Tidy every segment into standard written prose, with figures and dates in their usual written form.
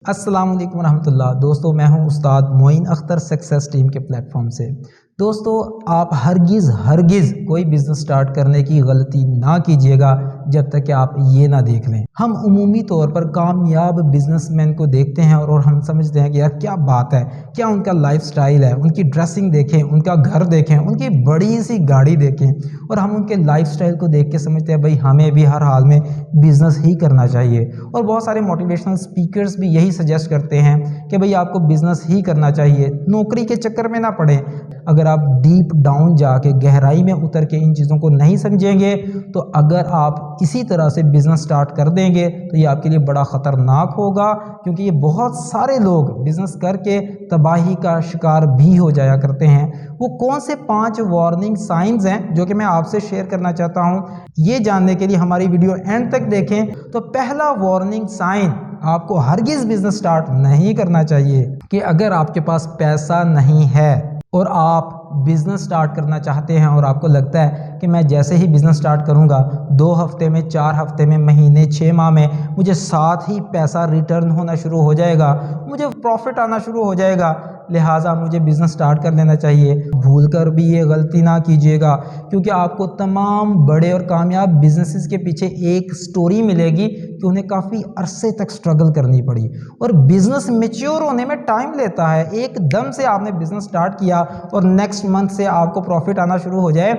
अस्सलाम वालेकुम रहमतुल्लाह। दोस्तों मैं हूं उस्ताद मोइन अख्तर सक्सेस टीम के प्लेटफॉर्म से। दोस्तों आप हरगिज़ कोई बिज़नेस स्टार्ट करने की गलती ना कीजिएगा जब तक कि आप ये ना देख लें। हम उमूमी तौर पर कामयाब बिजनेसमैन को देखते हैं और हम समझते हैं कि यार क्या बात है, क्या उनका लाइफ स्टाइल है, उनकी ड्रेसिंग देखें, उनका घर देखें, उनकी बड़ी सी गाड़ी देखें और हम उनके लाइफ स्टाइल को देख के समझते हैं भाई हमें भी हर हाल में बिज़नेस ही करना चाहिए। और बहुत सारे मोटिवेशनल स्पीकर्स भी यही सजेस्ट करते हैं कि भाई आपको बिज़नेस ही करना चाहिए, नौकरी के चक्कर में ना पड़े। अगर आप डीप डाउन जाके गहराई में उतर के इन चीज़ों को नहीं समझेंगे तो अगर आप इसी तरह से बिज़नेस स्टार्ट कर देंगे तो ये आपके लिए बड़ा ख़तरनाक होगा, क्योंकि ये बहुत सारे लोग बिज़नेस करके तबाही का शिकार भी हो जाया करते हैं। वो कौन से 5 वार्निंग साइंस हैं जो कि मैं आपसे शेयर करना चाहता हूँ, ये जानने के लिए हमारी वीडियो एंड तक देखें। तो पहला वार्निंग साइन आपको हरगिज़ बिज़नेस स्टार्ट नहीं करना चाहिए कि अगर आपके पास पैसा नहीं है और आप बिज़नेस स्टार्ट करना चाहते हैं और आपको लगता है कि मैं जैसे ही बिज़नेस स्टार्ट करूंगा 2 हफ्ते में, 4 हफ्ते में, महीने, 6 माह में मुझे साथ ही पैसा रिटर्न होना शुरू हो जाएगा, मुझे प्रॉफिट आना शुरू हो जाएगा, लिहाजा मुझे बिज़नेस स्टार्ट कर लेना चाहिए। भूल कर भी ये गलती ना कीजिएगा, क्योंकि आपको तमाम बड़े और कामयाब बिजनेसेस के पीछे एक स्टोरी मिलेगी कि उन्हें काफ़ी अरसे तक स्ट्रगल करनी पड़ी। और बिज़नेस मैच्योर होने में टाइम लेता है। एकदम से आपने बिज़नेस स्टार्ट किया और नेक्स्ट मंथ से आपको प्रॉफिट आना शुरू हो जाए,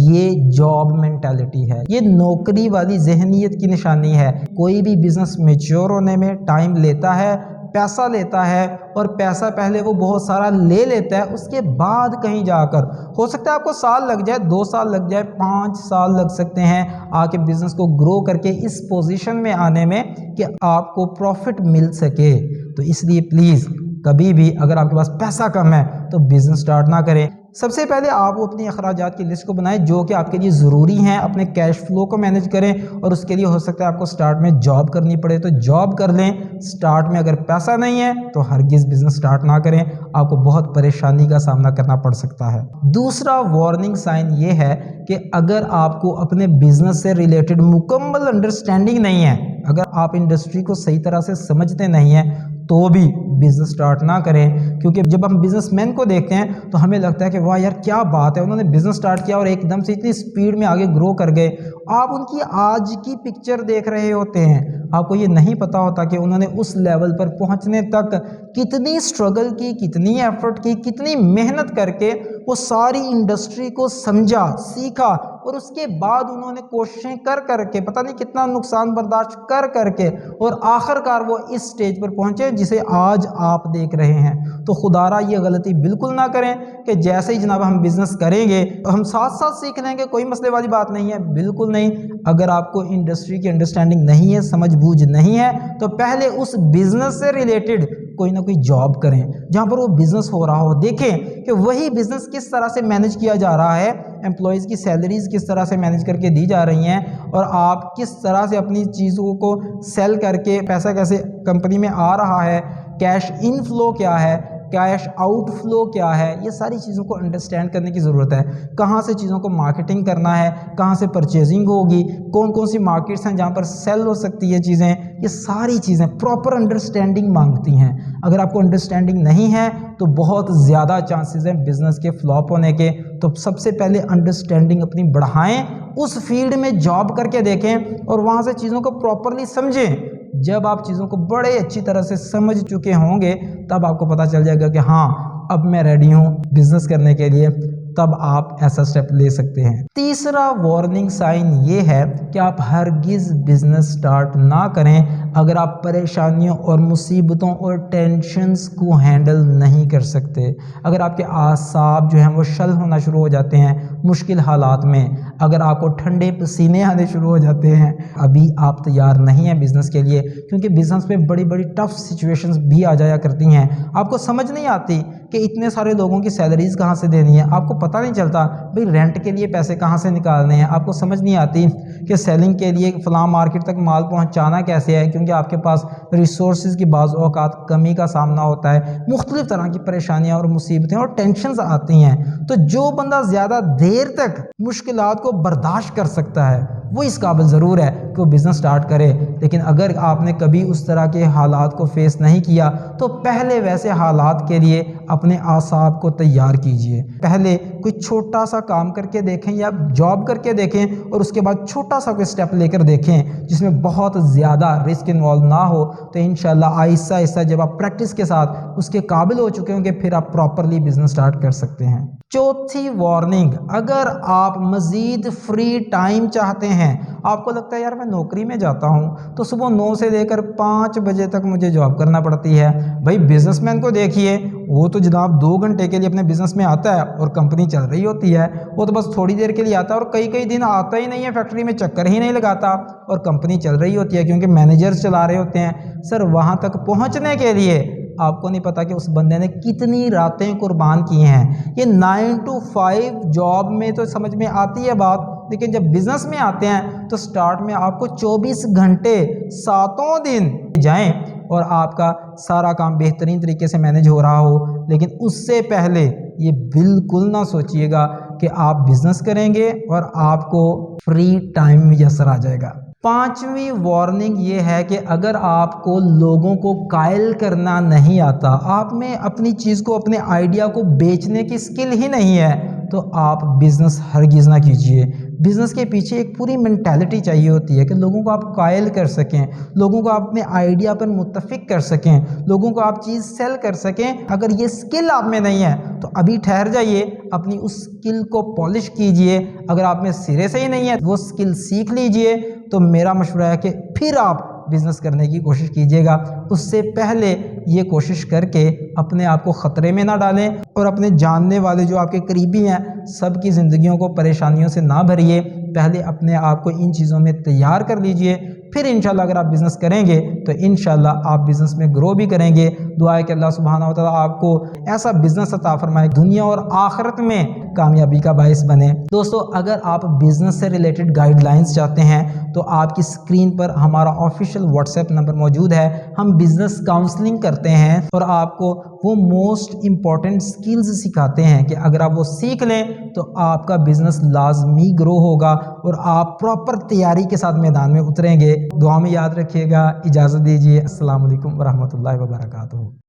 ये जॉब मेंटालिटी है, ये नौकरी वाली जहनीत की निशानी है। कोई भी बिज़नेस मैच्योर होने में टाइम लेता है, पैसा लेता है, और पैसा पहले वो बहुत सारा ले लेता है, उसके बाद कहीं जाकर हो सकता है आपको साल लग जाए, 2 साल लग जाए, 5 साल लग सकते हैं आके बिज़नेस को ग्रो करके इस पोजीशन में आने में कि आपको प्रॉफिट मिल सके। तो इसलिए प्लीज़ कभी भी अगर आपके पास पैसा कम है तो बिज़नेस स्टार्ट ना करें। सबसे पहले आप वो अपनी अखराजात की लिस्ट को बनाएं जो कि आपके लिए ज़रूरी हैं, अपने कैश फ्लो को मैनेज करें, और उसके लिए हो सकता है आपको स्टार्ट में जॉब करनी पड़े तो जॉब कर लें। स्टार्ट में अगर पैसा नहीं है तो हरगिज़ बिज़नेस स्टार्ट ना करें, आपको बहुत परेशानी का सामना करना पड़ सकता है। दूसरा वार्निंग साइन ये है कि अगर आपको अपने बिज़नेस से रिलेटेड मुकम्मल अंडरस्टैंडिंग नहीं है, अगर आप इंडस्ट्री को सही तरह से समझते नहीं हैं तो भी बिज़नेस स्टार्ट ना करें। क्योंकि जब हम बिज़नेसमैन को देखते हैं तो हमें लगता है कि वाह यार क्या बात है, उन्होंने बिज़नेस स्टार्ट किया और एकदम से इतनी स्पीड में आगे ग्रो कर गए। आप उनकी आज की पिक्चर देख रहे होते हैं, आपको ये नहीं पता होता कि उन्होंने उस लेवल पर पहुंचने तक कितनी स्ट्रगल की, कितनी एफर्ट की, कितनी मेहनत करके वो सारी इंडस्ट्री को समझा, सीखा, और उसके बाद उन्होंने कोशिशें कर करके, पता नहीं कितना नुकसान बर्दाश्त कर करके, और आखिरकार वो इस स्टेज पर पहुंचे जिसे आज आप देख रहे हैं। तो खुदारा ये गलती बिल्कुल ना करें कि जैसे ही जनाब हम बिज़नेस करेंगे तो हम साथ साथ सीख लेंगे, कोई मसले वाली बात नहीं है, बिल्कुल नहीं। अगर आपको इंडस्ट्री की अंडरस्टैंडिंग नहीं है, समझ बूझ नहीं है, तो पहले उस बिज़नेस से रिलेटेड कोई ना कोई जॉब करें जहाँ पर वो बिज़नेस हो रहा हो, देखें कि वही बिज़नेस किस तरह से मैनेज किया जा रहा है, एम्प्लॉयज़ की सैलरीज़ किस तरह से मैनेज करके दी जा रही हैं, और आप किस तरह से अपनी चीज़ों को सेल करके पैसा कैसे कंपनी में आ रहा है, कैश इनफ्लो क्या है, कैश आउटफ्लो क्या है, ये सारी चीज़ों को अंडरस्टैंड करने की ज़रूरत है। कहाँ से चीज़ों को मार्केटिंग करना है, कहाँ से परचेजिंग होगी, कौन कौन सी मार्केट्स हैं जहाँ पर सेल हो सकती है चीज़ें, ये सारी चीज़ें प्रॉपर अंडरस्टैंडिंग मांगती हैं। अगर आपको अंडरस्टैंडिंग नहीं है तो बहुत ज़्यादा चांसेस हैं बिज़नेस के फ्लॉप होने के। तो सबसे पहले अंडरस्टैंडिंग अपनी बढ़ाएं, उस फील्ड में जॉब करके देखें और वहाँ से चीज़ों को प्रॉपरली समझें। जब आप चीज़ों को बड़े अच्छी तरह से समझ चुके होंगे तब आपको पता चल जाएगा कि हाँ अब मैं रेडी हूँ बिज़नेस करने के लिए, तब आप ऐसा स्टेप ले सकते हैं। तीसरा वार्निंग साइन ये है कि आप हरगिज़ बिज़नेस स्टार्ट ना करें अगर आप परेशानियों और मुसीबतों और टेंशन्स को हैंडल नहीं कर सकते। अगर आपके आसाब जो हैं वो शल होना शुरू हो जाते हैं मुश्किल हालात में, अगर आपको ठंडे पसीने आने शुरू हो जाते हैं, अभी आप तैयार नहीं हैं बिज़नेस के लिए, क्योंकि बिज़नेस में बड़ी बड़ी टफ़ सिचुएशंस भी आ जाया करती हैं। आपको समझ नहीं आती کہ اتنے سارے لوگوں کی سیلریز کہاں سے دینی ہے، آپ کو پتہ نہیں چلتا بھئی رینٹ کے لیے پیسے کہاں سے نکالنے ہیں، آپ کو سمجھ نہیں آتی کہ سیلنگ کے لیے فلاں مارکیٹ تک مال پہنچانا کیسے ہے، کیونکہ آپ کے پاس ریسورسز کی بعض اوقات کمی کا سامنا ہوتا ہے، مختلف طرح کی پریشانیاں اور مصیبتیں اور ٹینشنز آتی ہیں۔ تو جو بندہ زیادہ دیر تک مشکلات کو برداشت کر سکتا ہے وہ اس قابل ضرور ہے کہ وہ بزنس سٹارٹ کرے، لیکن اگر آپ نے کبھی اس طرح کے حالات کو فیس نہیں کیا تو پہلے ویسے حالات کے لیے اپنے اعصاب کو تیار کیجئے۔ پہلے کوئی چھوٹا سا کام کر کے دیکھیں یا جاب کر کے دیکھیں، اور اس کے بعد چھوٹا سا کوئی سٹیپ لے کر دیکھیں جس میں بہت زیادہ رسک انوالو نہ ہو، تو انشاءاللہ آہستہ آہستہ جب آپ پریکٹس کے ساتھ اس کے قابل ہو چکے ہوں گے پھر آپ پراپرلی بزنس سٹارٹ کر سکتے ہیں۔ چوتھی وارننگ، اگر آپ مزید فری ٹائم چاہتے ہیں، آپ کو لگتا ہے یار میں نوکری میں جاتا ہوں تو صبح 9 سے لے کر 5 بجے تک مجھے جاب کرنا پڑتی ہے، بھائی بزنس مین کو دیکھیے وہ تو جناب 2 گھنٹے کے لیے اپنے بزنس میں آتا ہے اور کمپنی چل رہی ہوتی ہے، وہ تو بس تھوڑی دیر کے لیے آتا ہے اور کئی دن آتا ہی نہیں ہے، فیکٹری میں چکر ہی نہیں لگاتا اور کمپنی چل رہی ہوتی ہے کیونکہ مینیجرز چلا رہے ہوتے ہیں۔ سر وہاں تک پہنچنے کے لیے آپ کو نہیں پتا کہ اس بندے نے کتنی راتیں قربان کی ہیں۔ یہ 9 to 5 جاب میں تو سمجھ میں آتی ہے بات، لیکن جب بزنس میں آتے ہیں تو سٹارٹ میں آپ کو 24 گھنٹے 7 دن جائیں اور آپ کا سارا کام بہترین طریقے سے مینیج ہو رہا ہو، لیکن اس سے پہلے یہ بالکل نہ سوچئے گا کہ آپ بزنس کریں گے اور آپ کو فری ٹائم میسر آ جائے گا۔ 5ویں وارننگ یہ ہے کہ اگر آپ کو لوگوں کو قائل کرنا نہیں آتا، آپ میں اپنی چیز کو اپنے آئیڈیا کو بیچنے کی سکل ہی نہیں ہے، تو آپ بزنس ہرگز نہ کیجئے۔ بزنس کے پیچھے ایک پوری مینٹیلٹی چاہیے ہوتی ہے کہ لوگوں کو آپ قائل کر سکیں، لوگوں کو آپ اپنے آئیڈیا پر متفق کر سکیں، لوگوں کو آپ چیز سیل کر سکیں۔ اگر یہ سکل آپ میں نہیں ہے تو ابھی ٹھہر جائیے، اپنی اس سکل کو پالش کیجئے۔ اگر آپ میں سرے سے ہی نہیں ہے وہ سکل سیکھ لیجئے، تو میرا مشورہ ہے کہ پھر آپ بزنس کرنے کی کوشش کیجئے گا۔ اس سے پہلے یہ کوشش کر کے اپنے آپ کو خطرے میں نہ ڈالیں اور اپنے جاننے والے جو آپ کے قریبی ہیں سب کی زندگیوں کو پریشانیوں سے نہ بھریے۔ پہلے اپنے آپ کو ان چیزوں میں تیار کر لیجئے، پھر انشاءاللہ اگر آپ بزنس کریں گے تو انشاءاللہ آپ بزنس میں گرو بھی کریں گے۔ دعا ہے کہ اللہ سبحانہ و تعالیٰ آپ کو ایسا بزنس عطا فرمائے دنیا اور آخرت میں کامیابی کا باعث بنے۔ دوستو اگر آپ بزنس سے ریلیٹڈ گائیڈ لائنز چاہتے ہیں تو آپ کی اسکرین پر ہمارا آفیشیل واٹس ایپ نمبر موجود ہے۔ ہم بزنس کاؤنسلنگ کرتے ہیں اور آپ کو وہ موسٹ امپورٹنٹ سکلز سکھاتے ہیں کہ اگر آپ وہ سیکھ لیں تو آپ کا بزنس لازمی گرو ہوگا اور آپ پراپر تیاری کے ساتھ میدان میں اتریں گے۔ دعا میں یاد رکھیے گا۔ اجازت دیجیے۔ السلام علیکم ورحمۃ اللہ وبرکاتہ۔